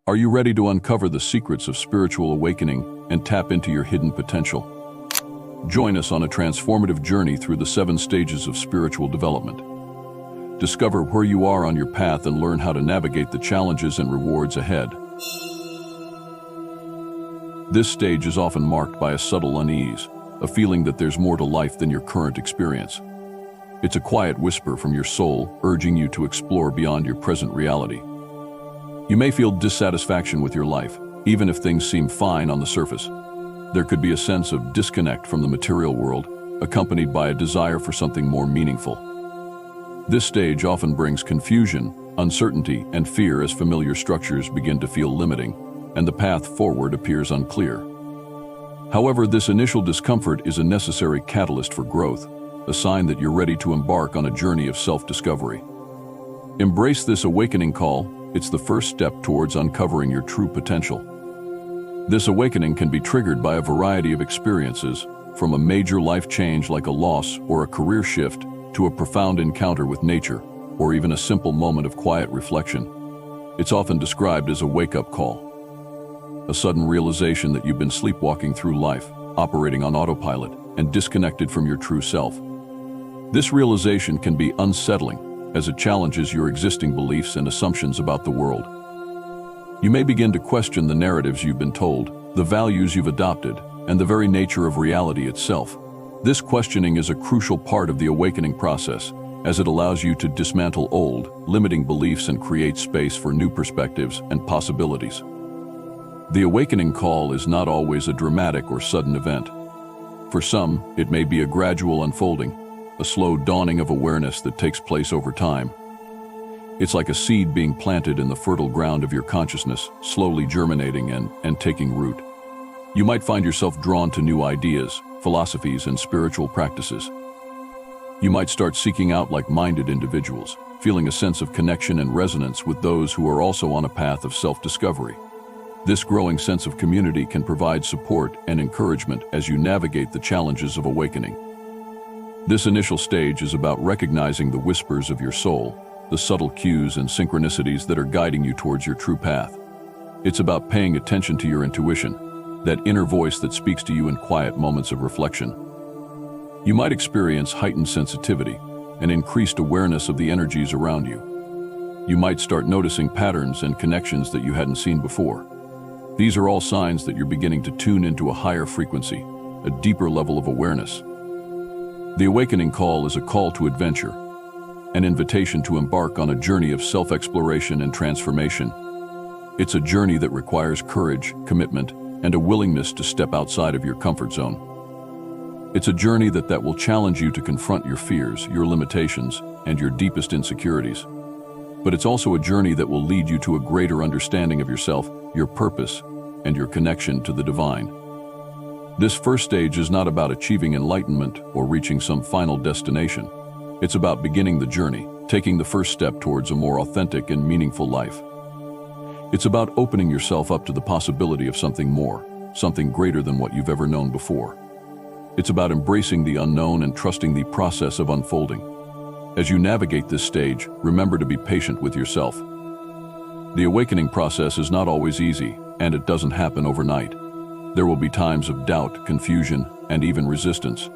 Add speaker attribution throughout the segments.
Speaker 1: Are you ready to uncover the secrets of spiritual awakening and tap into your hidden potential? Join us on a transformative journey through the 7 stages of spiritual development. Discover where you are on your path and learn how to navigate the challenges and rewards ahead. This stage is often marked by a subtle unease, a feeling that there's more to life than your current experience. It's a quiet whisper from your soul, urging you to explore beyond your present reality. You may feel dissatisfaction with your life, even if things seem fine on the surface. There could be a sense of disconnect from the material world, accompanied by a desire for something more meaningful. This stage often brings confusion, uncertainty, and fear as familiar structures begin to feel limiting, and the path forward appears unclear. However, this initial discomfort is a necessary catalyst for growth, a sign that you're ready to embark on a journey of self-discovery. Embrace this awakening call. It's the first step towards uncovering your true potential. This awakening can be triggered by a variety of experiences, from a major life change like a loss or a career shift to a profound encounter with nature, or even a simple moment of quiet reflection. It's often described as a wake-up call, a sudden realization that you've been sleepwalking through life, operating on autopilot, and disconnected from your true self. This realization can be unsettling, as it challenges your existing beliefs and assumptions about the world. You may begin to question the narratives you've been told, the values you've adopted, and the very nature of reality itself. This questioning is a crucial part of the awakening process, as it allows you to dismantle old, limiting beliefs and create space for new perspectives and possibilities. The awakening call is not always a dramatic or sudden event. For some, it may be a gradual unfolding, a slow dawning of awareness that takes place over time. It's like a seed being planted in the fertile ground of your consciousness, slowly germinating and taking root. You might find yourself drawn to new ideas, philosophies, and spiritual practices. You might start seeking out like-minded individuals, feeling a sense of connection and resonance with those who are also on a path of self-discovery. This growing sense of community can provide support and encouragement as you navigate the challenges of awakening. This initial stage is about recognizing the whispers of your soul, the subtle cues and synchronicities that are guiding you towards your true path. It's about paying attention to your intuition, that inner voice that speaks to you in quiet moments of reflection. You might experience heightened sensitivity, an increased awareness of the energies around you. You might start noticing patterns and connections that you hadn't seen before. These are all signs that you're beginning to tune into a higher frequency, a deeper level of awareness. The awakening call is a call to adventure, an invitation to embark on a journey of self-exploration and transformation. It's a journey that requires courage, commitment, and a willingness to step outside of your comfort zone. It's a journey that will challenge you to confront your fears, your limitations, and your deepest insecurities. But it's also a journey that will lead you to a greater understanding of yourself, your purpose, and your connection to the divine. This first stage is not about achieving enlightenment or reaching some final destination. It's about beginning the journey, taking the first step towards a more authentic and meaningful life. It's about opening yourself up to the possibility of something more, something greater than what you've ever known before. It's about embracing the unknown and trusting the process of unfolding. As you navigate this stage, remember to be patient with yourself. The awakening process is not always easy, and it doesn't happen overnight. There will be times of doubt, confusion, and even resistance.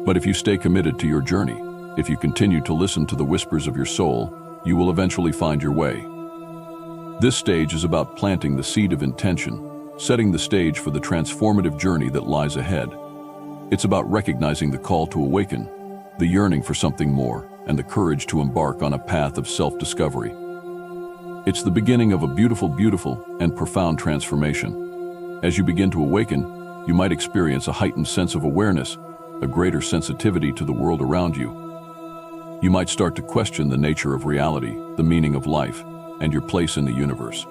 Speaker 1: But if you stay committed to your journey, if you continue to listen to the whispers of your soul, you will eventually find your way. This stage is about planting the seed of intention, setting the stage for the transformative journey that lies ahead. It's about recognizing the call to awaken, the yearning for something more, and the courage to embark on a path of self-discovery. It's the beginning of a beautiful, and profound transformation. As you begin to awaken, you might experience a heightened sense of awareness, a greater sensitivity to the world around you. You might start to question the nature of reality, the meaning of life, and your place in the universe.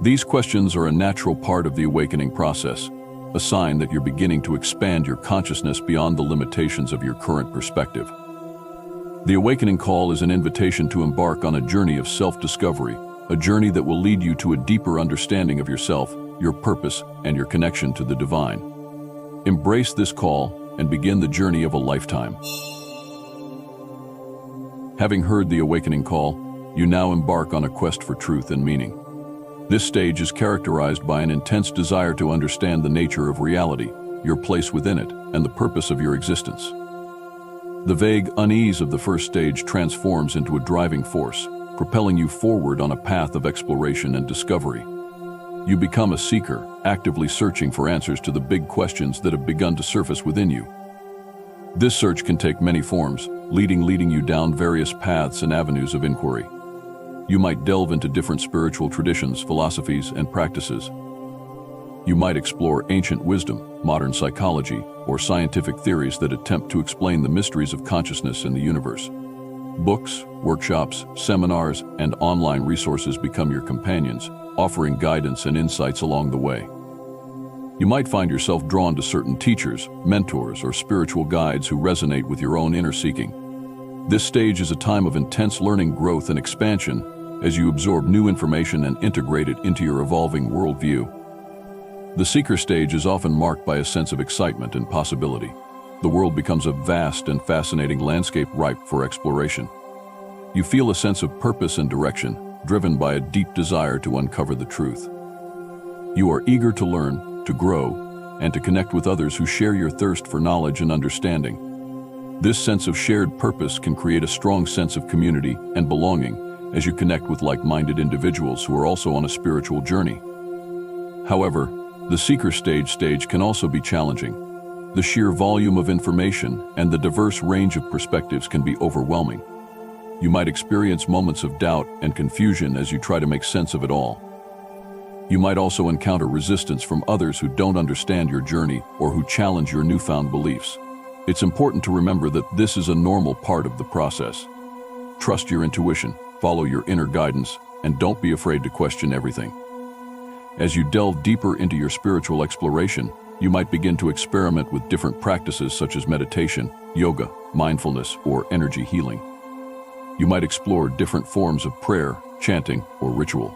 Speaker 1: These questions are a natural part of the awakening process, a sign that you're beginning to expand your consciousness beyond the limitations of your current perspective. The awakening call is an invitation to embark on a journey of self-discovery, a journey that will lead you to a deeper understanding of yourself, your purpose, and your connection to the divine. Embrace this call and begin the journey of a lifetime. Having heard the awakening call, you now embark on a quest for truth and meaning. This stage is characterized by an intense desire to understand the nature of reality, your place within it, and the purpose of your existence. The vague unease of the first stage transforms into a driving force, propelling you forward on a path of exploration and discovery. You become a seeker, actively searching for answers to the big questions that have begun to surface within you. This search can take many forms, leading you down various paths and avenues of inquiry. You might delve into different spiritual traditions, philosophies, and practices. You might explore ancient wisdom, modern psychology, or scientific theories that attempt to explain the mysteries of consciousness and the universe. Books, workshops, seminars, and online resources become your companions, offering guidance and insights along the way. You might find yourself drawn to certain teachers, mentors, or spiritual guides who resonate with your own inner seeking. This stage is a time of intense learning, growth, and expansion as you absorb new information and integrate it into your evolving worldview. The seeker stage is often marked by a sense of excitement and possibility. The world becomes a vast and fascinating landscape ripe for exploration. You feel a sense of purpose and direction, driven by a deep desire to uncover the truth. You are eager to learn, to grow, and to connect with others who share your thirst for knowledge and understanding. This sense of shared purpose can create a strong sense of community and belonging as you connect with like-minded individuals who are also on a spiritual journey. However, the seeker stage can also be challenging. The sheer volume of information and the diverse range of perspectives can be overwhelming. You might experience moments of doubt and confusion as you try to make sense of it all. You might also encounter resistance from others who don't understand your journey or who challenge your newfound beliefs. It's important to remember that this is a normal part of the process. Trust your intuition, follow your inner guidance, and don't be afraid to question everything. As you delve deeper into your spiritual exploration, you might begin to experiment with different practices such as meditation, yoga, mindfulness, or energy healing. You might explore different forms of prayer, chanting, or ritual.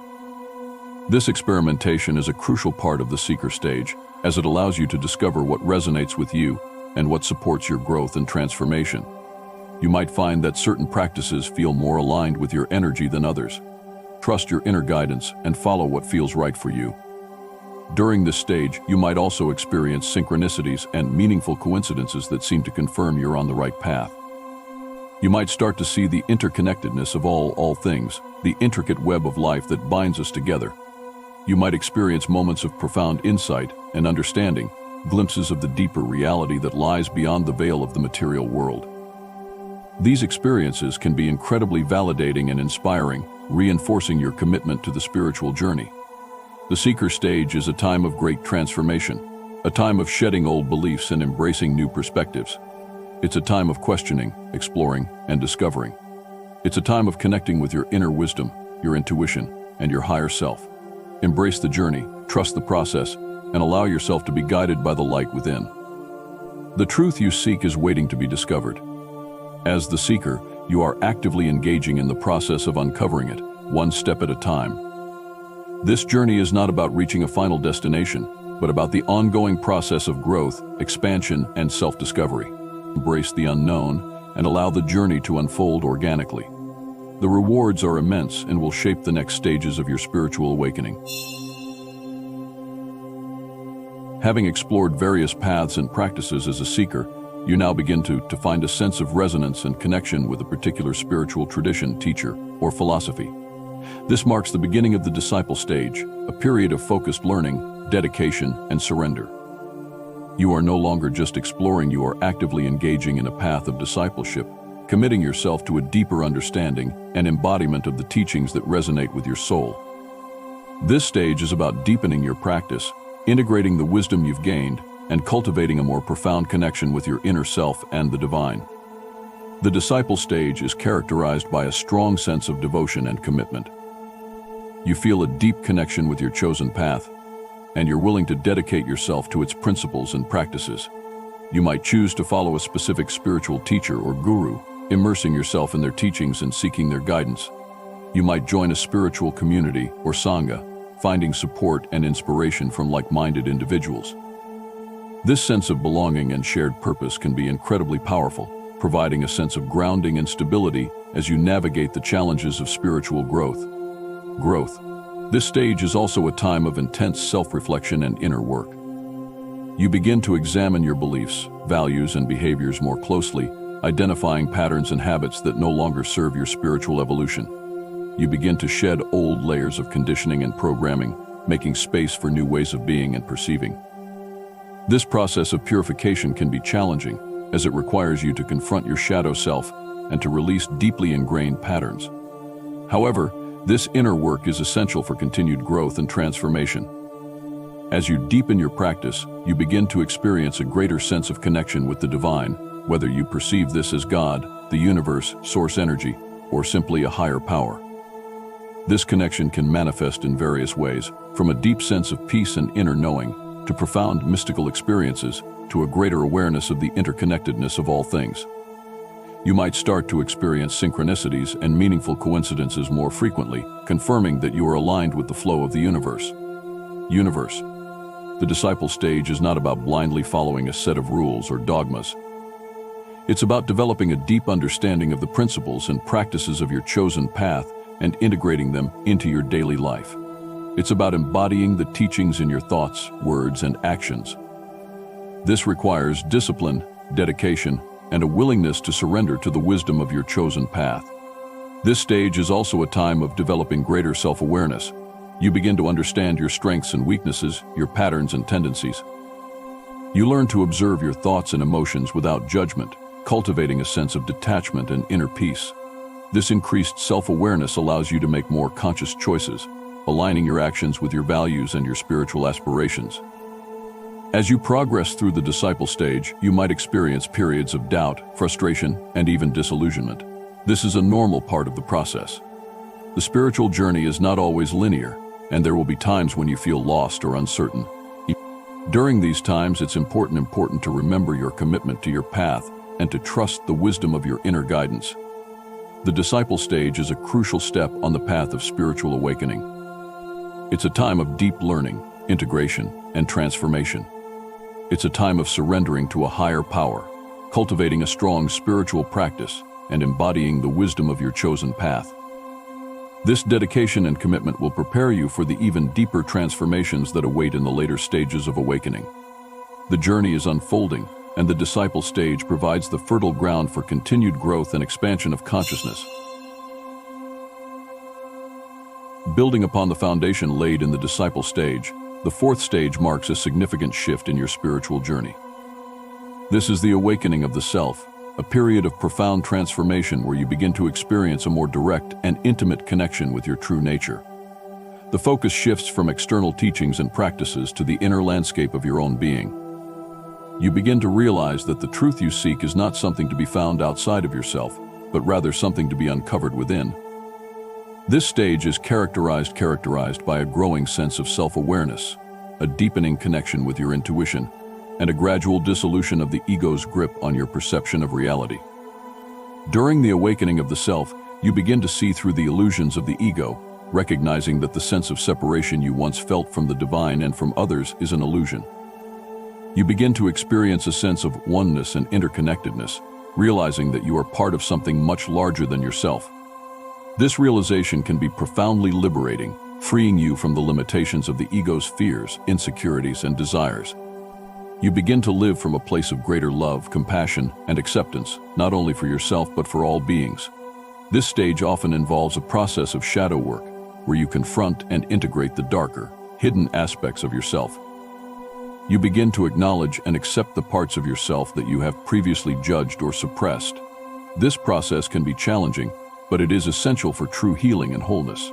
Speaker 1: This experimentation is a crucial part of the seeker stage, as it allows you to discover what resonates with you and what supports your growth and transformation. You might find that certain practices feel more aligned with your energy than others. Trust your inner guidance and follow what feels right for you. During this stage, you might also experience synchronicities and meaningful coincidences that seem to confirm you're on the right path. You might start to see the interconnectedness of all things, the intricate web of life that binds us together. You might experience moments of profound insight and understanding, glimpses of the deeper reality that lies beyond the veil of the material world. These experiences can be incredibly validating and inspiring, reinforcing your commitment to the spiritual journey. The seeker stage is a time of great transformation, a time of shedding old beliefs and embracing new perspectives. It's a time of questioning, exploring, and discovering. It's a time of connecting with your inner wisdom, your intuition, and your higher self. Embrace the journey, trust the process, and allow yourself to be guided by the light within. The truth you seek is waiting to be discovered. As the seeker, you are actively engaging in the process of uncovering it, one step at a time. This journey is not about reaching a final destination, but about the ongoing process of growth, expansion, and self-discovery. Embrace the unknown and allow the journey to unfold organically. The rewards are immense and will shape the next stages of your spiritual awakening. Having explored various paths and practices as a seeker, you now begin to find a sense of resonance and connection with a particular spiritual tradition, teacher, or philosophy. This marks the beginning of the disciple stage, a period of focused learning, dedication, and surrender. You are no longer just exploring, you are actively engaging in a path of discipleship, committing yourself to a deeper understanding and embodiment of the teachings that resonate with your soul. This stage is about deepening your practice, integrating the wisdom you've gained, and cultivating a more profound connection with your inner self and the divine. The disciple stage is characterized by a strong sense of devotion and commitment. You feel a deep connection with your chosen path, and you're willing to dedicate yourself to its principles and practices. You might choose to follow a specific spiritual teacher or guru, immersing yourself in their teachings and seeking their guidance. You might join a spiritual community or sangha, finding support and inspiration from like-minded individuals. This sense of belonging and shared purpose can be incredibly powerful, providing a sense of grounding and stability as you navigate the challenges of spiritual growth. This stage is also a time of intense self-reflection and inner work. You begin to examine your beliefs, values, and behaviors more closely, identifying patterns and habits that no longer serve your spiritual evolution. You begin to shed old layers of conditioning and programming, making space for new ways of being and perceiving. This process of purification can be challenging, as it requires you to confront your shadow self and to release deeply ingrained patterns. However, this inner work is essential for continued growth and transformation. As you deepen your practice, you begin to experience a greater sense of connection with the divine, whether you perceive this as God, the universe, source energy, or simply a higher power. This connection can manifest in various ways, from a deep sense of peace and inner knowing, to profound mystical experiences, to a greater awareness of the interconnectedness of all things. You might start to experience synchronicities and meaningful coincidences more frequently, confirming that you are aligned with the flow of the universe. The disciple stage is not about blindly following a set of rules or dogmas. It's about developing a deep understanding of the principles and practices of your chosen path and integrating them into your daily life. It's about embodying the teachings in your thoughts, words, and actions. This requires discipline, dedication, and a willingness to surrender to the wisdom of your chosen path. This stage is also a time of developing greater self-awareness. You begin to understand your strengths and weaknesses, your patterns and tendencies. You learn to observe your thoughts and emotions without judgment, cultivating a sense of detachment and inner peace. This increased self-awareness allows you to make more conscious choices, aligning your actions with your values and your spiritual aspirations. As you progress through the disciple stage, you might experience periods of doubt, frustration, and even disillusionment. This is a normal part of the process. The spiritual journey is not always linear, and there will be times when you feel lost or uncertain. During these times, it's important to remember your commitment to your path and to trust the wisdom of your inner guidance. The disciple stage is a crucial step on the path of spiritual awakening. It's a time of deep learning, integration, and transformation. It's a time of surrendering to a higher power, cultivating a strong spiritual practice, and embodying the wisdom of your chosen path. This dedication and commitment will prepare you for the even deeper transformations that await in the later stages of awakening. The journey is unfolding, and the disciple stage provides the fertile ground for continued growth and expansion of consciousness. Building upon the foundation laid in the disciple stage, the fourth stage marks a significant shift in your spiritual journey. This is the awakening of the self, a period of profound transformation where you begin to experience a more direct and intimate connection with your true nature. The focus shifts from external teachings and practices to the inner landscape of your own being. You begin to realize that the truth you seek is not something to be found outside of yourself, but rather something to be uncovered within. This stage is characterized by a growing sense of self-awareness, a deepening connection with your intuition, and a gradual dissolution of the ego's grip on your perception of reality. During the awakening of the self, you begin to see through the illusions of the ego, recognizing that the sense of separation you once felt from the divine and from others is an illusion. You begin to experience a sense of oneness and interconnectedness, realizing that you are part of something much larger than yourself. This realization can be profoundly liberating, freeing you from the limitations of the ego's fears, insecurities, and desires. You begin to live from a place of greater love, compassion, and acceptance, not only for yourself but for all beings. This stage often involves a process of shadow work, where you confront and integrate the darker, hidden aspects of yourself. You begin to acknowledge and accept the parts of yourself that you have previously judged or suppressed. This process can be challenging, but it is essential for true healing and wholeness.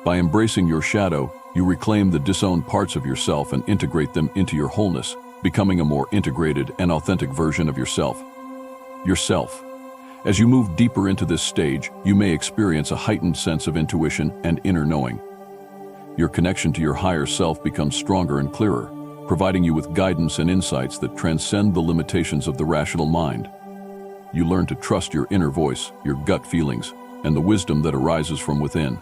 Speaker 1: By embracing your shadow, you reclaim the disowned parts of yourself and integrate them into your wholeness, becoming a more integrated and authentic version of yourself. As you move deeper into this stage, you may experience a heightened sense of intuition and inner knowing. Your connection to your higher self becomes stronger and clearer, providing you with guidance and insights that transcend the limitations of the rational mind. You learn to trust your inner voice, your gut feelings, and the wisdom that arises from within.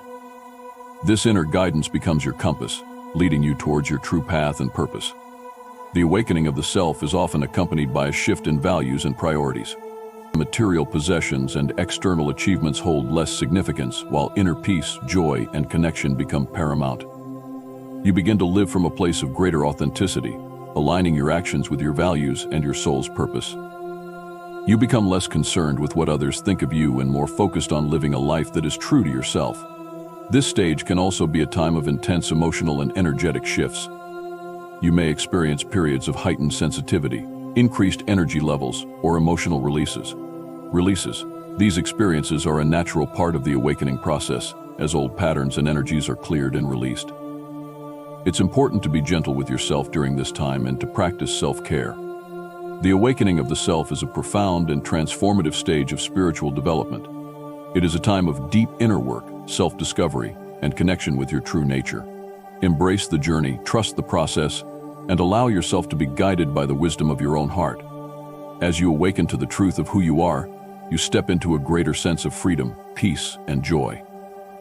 Speaker 1: This inner guidance becomes your compass, leading you towards your true path and purpose. The awakening of the self is often accompanied by a shift in values and priorities. Material possessions and external achievements hold less significance, while inner peace, joy, and connection become paramount. You begin to live from a place of greater authenticity, aligning your actions with your values and your soul's purpose. You become less concerned with what others think of you and more focused on living a life that is true to yourself. This stage can also be a time of intense emotional and energetic shifts. You may experience periods of heightened sensitivity, increased energy levels, or emotional releases. These experiences are a natural part of the awakening process, as old patterns and energies are cleared and released. It's important to be gentle with yourself during this time and to practice self-care. The awakening of the self is a profound and transformative stage of spiritual development. It is a time of deep inner work, self-discovery, and connection with your true nature. Embrace the journey, trust the process, and allow yourself to be guided by the wisdom of your own heart. As you awaken to the truth of who you are, you step into a greater sense of freedom, peace, and joy.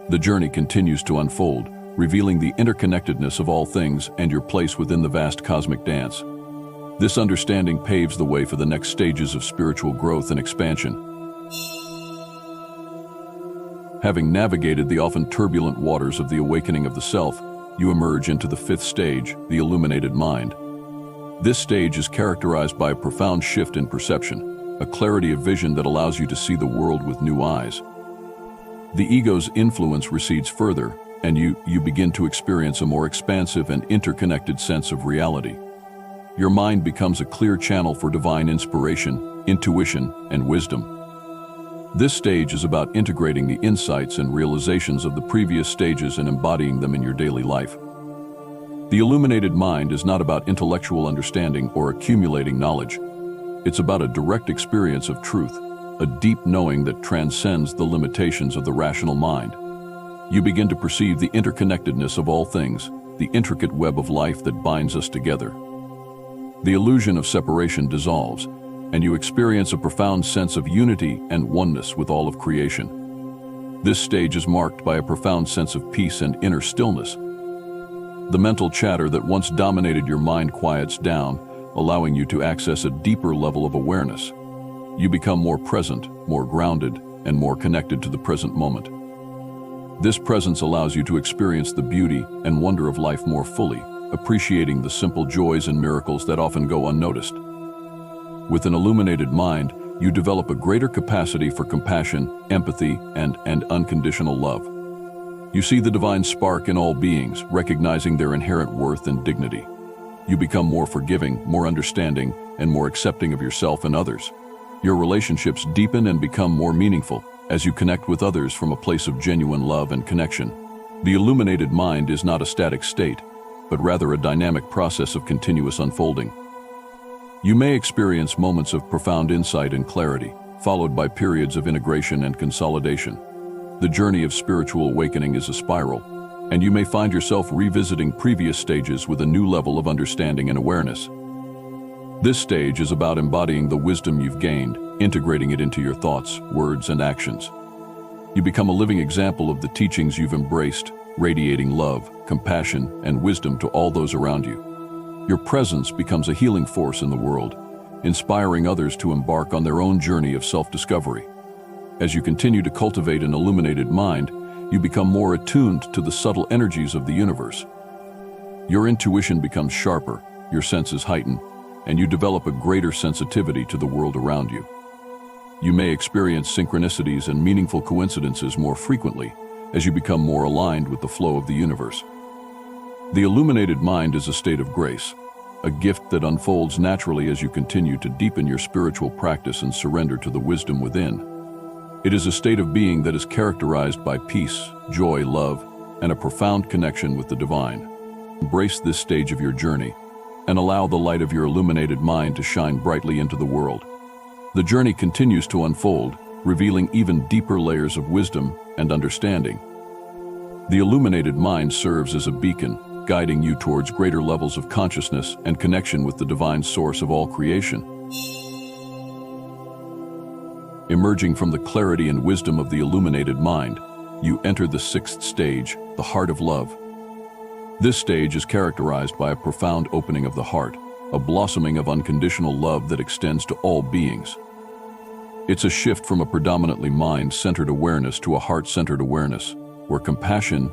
Speaker 1: The journey continues to unfold, revealing the interconnectedness of all things and your place within the vast cosmic dance. This understanding paves the way for the next stages of spiritual growth and expansion. Having navigated the often turbulent waters of the awakening of the self, you emerge into the fifth stage, the illuminated mind. This stage is characterized by a profound shift in perception, a clarity of vision that allows you to see the world with new eyes. The ego's influence recedes further, and you begin to experience a more expansive and interconnected sense of reality. Your mind becomes a clear channel for divine inspiration, intuition, and wisdom. This stage is about integrating the insights and realizations of the previous stages and embodying them in your daily life. The illuminated mind is not about intellectual understanding or accumulating knowledge. It's about a direct experience of truth, a deep knowing that transcends the limitations of the rational mind. You begin to perceive the interconnectedness of all things, the intricate web of life that binds us together. The illusion of separation dissolves, and you experience a profound sense of unity and oneness with all of creation. This stage is marked by a profound sense of peace and inner stillness. The mental chatter that once dominated your mind quiets down, allowing you to access a deeper level of awareness. You become more present, more grounded, and more connected to the present moment. This presence allows you to experience the beauty and wonder of life more fully, appreciating the simple joys and miracles that often go unnoticed. With an illuminated mind, you develop a greater capacity for compassion, empathy, and unconditional love. You see the divine spark in all beings, recognizing their inherent worth and dignity. You become more forgiving, more understanding, and more accepting of yourself and others. Your relationships deepen and become more meaningful as you connect with others from a place of genuine love and connection. The illuminated mind is not a static state, but rather a dynamic process of continuous unfolding. You may experience moments of profound insight and clarity, followed by periods of integration and consolidation. The journey of spiritual awakening is a spiral, and you may find yourself revisiting previous stages with a new level of understanding and awareness. This stage is about embodying the wisdom you've gained, integrating it into your thoughts, words, and actions. You become a living example of the teachings you've embraced, radiating love, compassion, and wisdom to all those around you. Your presence becomes a healing force in the world, inspiring others to embark on their own journey of self-discovery. As you continue to cultivate an illuminated mind, you become more attuned to the subtle energies of the universe. Your intuition becomes sharper, your senses heighten, and you develop a greater sensitivity to the world around you. You may experience synchronicities and meaningful coincidences more frequently as you become more aligned with the flow of the universe. The illuminated mind is a state of grace, a gift that unfolds naturally as you continue to deepen your spiritual practice and surrender to the wisdom within. It is a state of being that is characterized by peace, joy, love, and a profound connection with the divine. Embrace this stage of your journey and allow the light of your illuminated mind to shine brightly into the world. The journey continues to unfold, revealing even deeper layers of wisdom and understanding. The illuminated mind serves as a beacon, guiding you towards greater levels of consciousness and connection with the divine source of all creation. Emerging from the clarity and wisdom of the illuminated mind, you enter the sixth stage, the heart of love. This stage is characterized by a profound opening of the heart, a blossoming of unconditional love that extends to all beings. It's a shift from a predominantly mind-centered awareness to a heart-centered awareness, where compassion,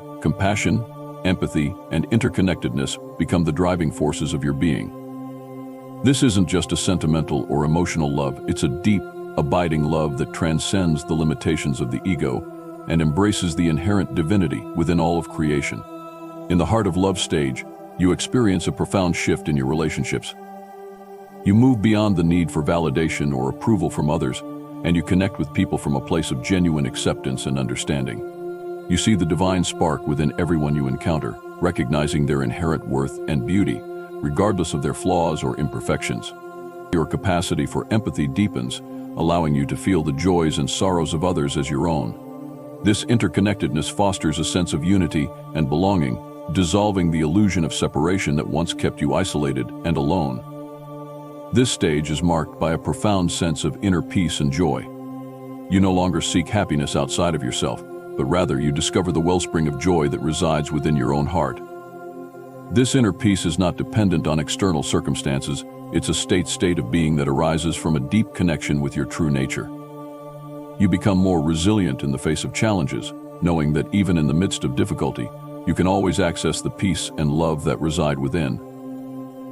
Speaker 1: empathy, and interconnectedness become the driving forces of your being. This isn't just a sentimental or emotional love, it's a deep, abiding love that transcends the limitations of the ego and embraces the inherent divinity within all of creation. In the Heart of Love stage, you experience a profound shift in your relationships. You move beyond the need for validation or approval from others, and you connect with people from a place of genuine acceptance and understanding. You see the divine spark within everyone you encounter, recognizing their inherent worth and beauty, regardless of their flaws or imperfections. Your capacity for empathy deepens, allowing you to feel the joys and sorrows of others as your own. This interconnectedness fosters a sense of unity and belonging, dissolving the illusion of separation that once kept you isolated and alone. This stage is marked by a profound sense of inner peace and joy. You no longer seek happiness outside of yourself, but rather you discover the wellspring of joy that resides within your own heart. This inner peace is not dependent on external circumstances, it's a state of being that arises from a deep connection with your true nature. You become more resilient in the face of challenges, knowing that even in the midst of difficulty, you can always access the peace and love that reside within.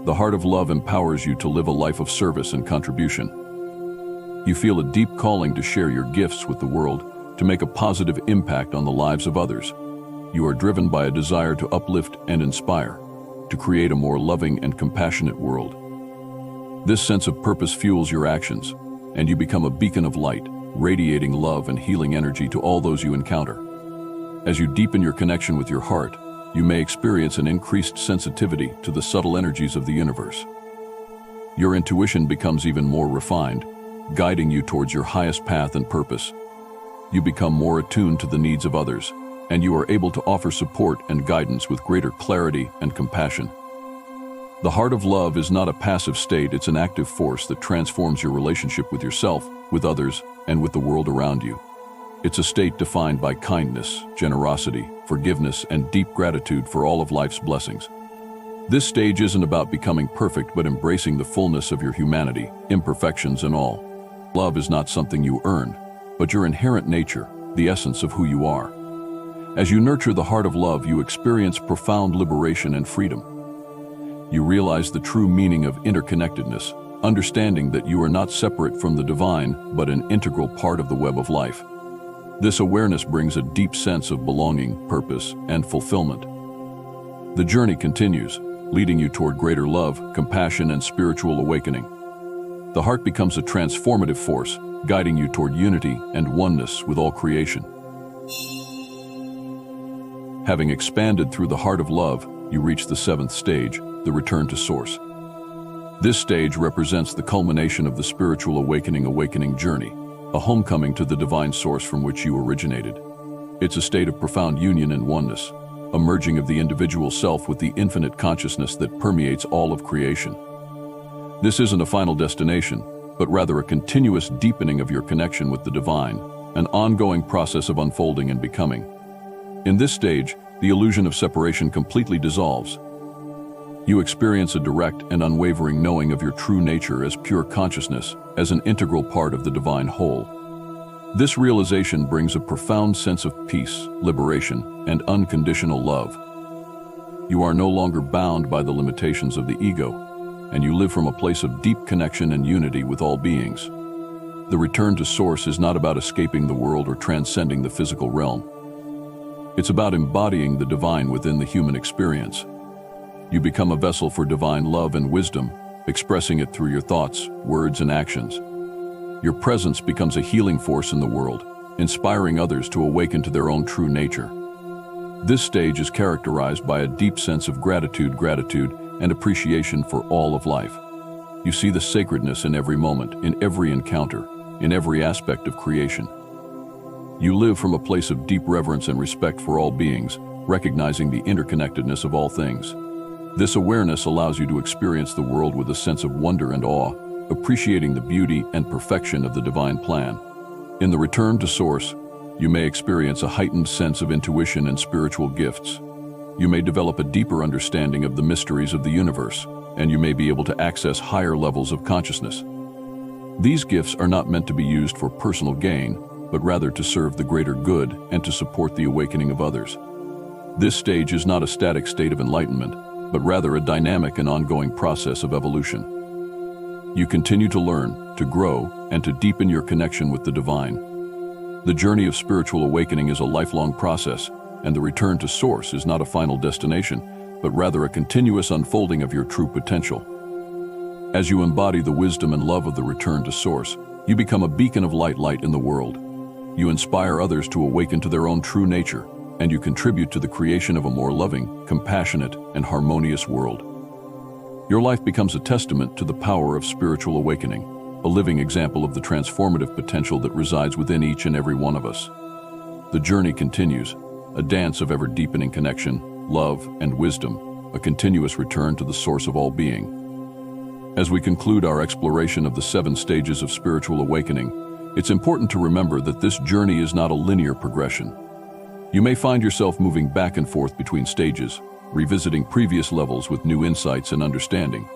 Speaker 1: The Heart of Love empowers you to live a life of service and contribution. You feel a deep calling to share your gifts with the world, to make a positive impact on the lives of others. You are driven by a desire to uplift and inspire, to create a more loving and compassionate world. This sense of purpose fuels your actions, and you become a beacon of light, radiating love and healing energy to all those you encounter. As you deepen your connection with your heart, you may experience an increased sensitivity to the subtle energies of the universe. Your intuition becomes even more refined, guiding you towards your highest path and purpose. You become more attuned to the needs of others, and you are able to offer support and guidance with greater clarity and compassion. The Heart of Love is not a passive state, it's an active force that transforms your relationship with yourself, with others, and with the world around you. It's a state defined by kindness, generosity, forgiveness, and deep gratitude for all of life's blessings. This stage isn't about becoming perfect, but embracing the fullness of your humanity, imperfections and all. Love is not something you earn, but your inherent nature, the essence of who you are. As you nurture the Heart of Love, you experience profound liberation and freedom. You realize the true meaning of interconnectedness, understanding that you are not separate from the divine, but an integral part of the web of life. This awareness brings a deep sense of belonging, purpose, and fulfillment. The journey continues, leading you toward greater love, compassion, and spiritual awakening. The heart becomes a transformative force, guiding you toward unity and oneness with all creation. Having expanded through the Heart of Love, you reach the 7th stage, the Return to Source. This stage represents the culmination of the spiritual awakening journey, a homecoming to the divine source from which you originated. It's a state of profound union and oneness, a merging of the individual self with the infinite consciousness that permeates all of creation. This isn't a final destination, but rather a continuous deepening of your connection with the divine, an ongoing process of unfolding and becoming. In this stage, the illusion of separation completely dissolves. You experience a direct and unwavering knowing of your true nature as pure consciousness, as an integral part of the divine whole. This realization brings a profound sense of peace, liberation, and unconditional love. You are no longer bound by the limitations of the ego, and you live from a place of deep connection and unity with all beings. The return to Source is not about escaping the world or transcending the physical realm. It's about embodying the divine within the human experience. You become a vessel for divine love and wisdom, expressing it through your thoughts, words, and actions. Your presence becomes a healing force in the world, inspiring others to awaken to their own true nature. This stage is characterized by a deep sense of gratitude and appreciation for all of life. You see the sacredness in every moment, in every encounter, in every aspect of creation. You live from a place of deep reverence and respect for all beings, recognizing the interconnectedness of all things. This awareness allows you to experience the world with a sense of wonder and awe, appreciating the beauty and perfection of the divine plan. In the Return to Source, you may experience a heightened sense of intuition and spiritual gifts. You may develop a deeper understanding of the mysteries of the universe, and you may be able to access higher levels of consciousness. These gifts are not meant to be used for personal gain, but rather to serve the greater good and to support the awakening of others. This stage is not a static state of enlightenment, but rather a dynamic and ongoing process of evolution. You continue to learn, to grow, and to deepen your connection with the divine. The journey of spiritual awakening is a lifelong process, and the return to Source is not a final destination, but rather a continuous unfolding of your true potential. As you embody the wisdom and love of the return to Source, you become a beacon of light in the world. You inspire others to awaken to their own true nature, and you contribute to the creation of a more loving, compassionate, and harmonious world. Your life becomes a testament to the power of spiritual awakening, a living example of the transformative potential that resides within each and every one of us. The journey continues, a dance of ever-deepening connection, love, and wisdom, a continuous return to the source of all being. As we conclude our exploration of the 7 stages of spiritual awakening, it's important to remember that this journey is not a linear progression. You may find yourself moving back and forth between stages, revisiting previous levels with new insights and understanding.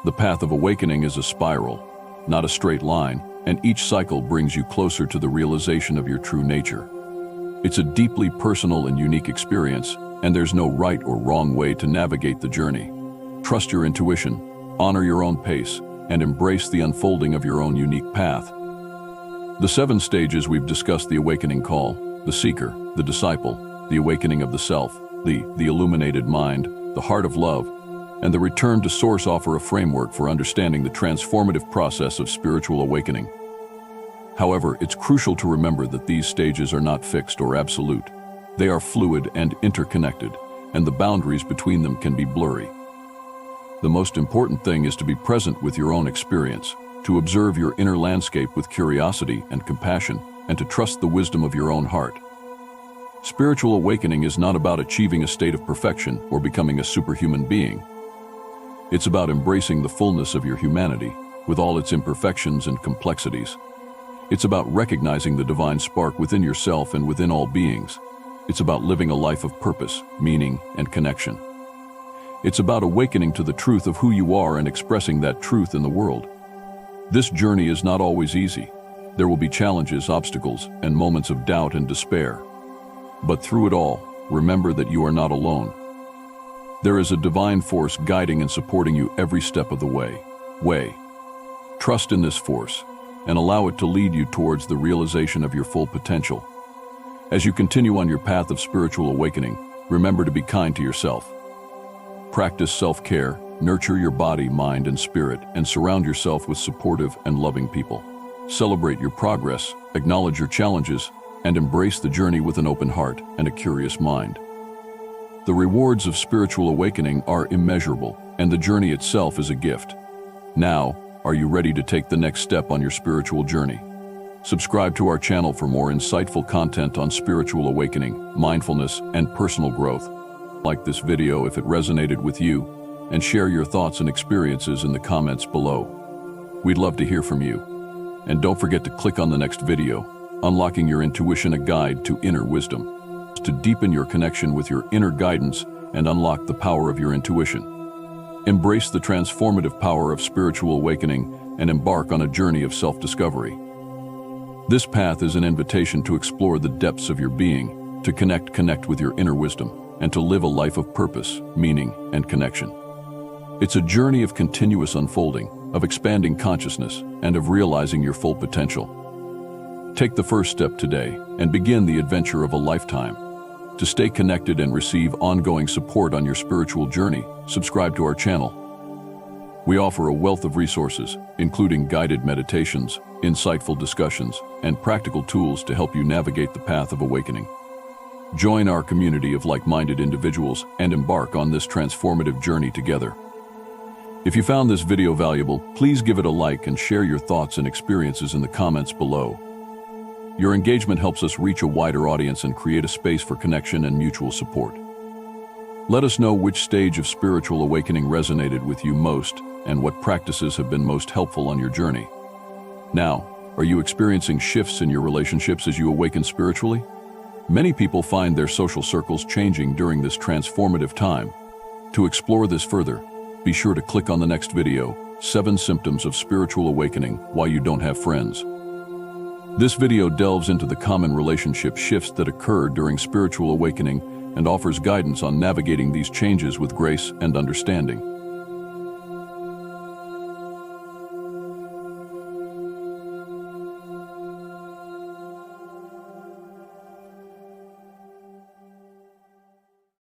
Speaker 1: The path of awakening is a spiral, not a straight line, and each cycle brings you closer to the realization of your true nature. It's a deeply personal and unique experience, and there's no right or wrong way to navigate the journey. Trust your intuition, honor your own pace, and embrace the unfolding of your own unique path. The 7 stages we've discussed: the awakening call, the seeker, the disciple, the awakening of the self, the illuminated mind, the heart of love, and the return to Source offer a framework for understanding the transformative process of spiritual awakening. However, it's crucial to remember that these stages are not fixed or absolute. They are fluid and interconnected, and the boundaries between them can be blurry. The most important thing is to be present with your own experience, to observe your inner landscape with curiosity and compassion, and to trust the wisdom of your own heart. Spiritual awakening is not about achieving a state of perfection or becoming a superhuman being. It's about embracing the fullness of your humanity, with all its imperfections and complexities. It's about recognizing the divine spark within yourself and within all beings. It's about living a life of purpose, meaning, and connection. It's about awakening to the truth of who you are and expressing that truth in the world. This journey is not always easy. There will be challenges, obstacles, and moments of doubt and despair. But through it all, remember that you are not alone. There is a divine force guiding and supporting you every step of the way. Trust in this force, and allow it to lead you towards the realization of your full potential. As you continue on your path of spiritual awakening, remember to be kind to yourself. Practice self-care, nurture your body, mind, and spirit, and surround yourself with supportive and loving people. Celebrate your progress, acknowledge your challenges, and embrace the journey with an open heart and a curious mind. The rewards of spiritual awakening are immeasurable, and the journey itself is a gift. Now, are you ready to take the next step on your spiritual journey? Subscribe to our channel for more insightful content on spiritual awakening, mindfulness, and personal growth. Like this video if it resonated with you, and share your thoughts and experiences in the comments below. We'd love to hear from you. And don't forget to click on the next video, Unlocking Your Intuition, a guide to inner wisdom, to deepen your connection with your inner guidance and unlock the power of your intuition. Embrace the transformative power of spiritual awakening and embark on a journey of self-discovery. This path is an invitation to explore the depths of your being, to connect with your inner wisdom, and to live a life of purpose, meaning, and connection. It's a journey of continuous unfolding, of expanding consciousness, and of realizing your full potential. Take the first step today and begin the adventure of a lifetime. To stay connected and receive ongoing support on your spiritual journey, subscribe to our channel. We offer a wealth of resources, including guided meditations, insightful discussions, and practical tools to help you navigate the path of awakening. Join our community of like-minded individuals and embark on this transformative journey together. If you found this video valuable, please give it a like and share your thoughts and experiences in the comments below. Your engagement helps us reach a wider audience and create a space for connection and mutual support. Let us know which stage of spiritual awakening resonated with you most and what practices have been most helpful on your journey. Now, are you experiencing shifts in your relationships as you awaken spiritually? Many people find their social circles changing during this transformative time. To explore this further, be sure to click on the next video, 7 Symptoms of Spiritual Awakening: Why You Don't Have Friends. This video delves into the common relationship shifts that occur during spiritual awakening and offers guidance on navigating these changes with grace and understanding.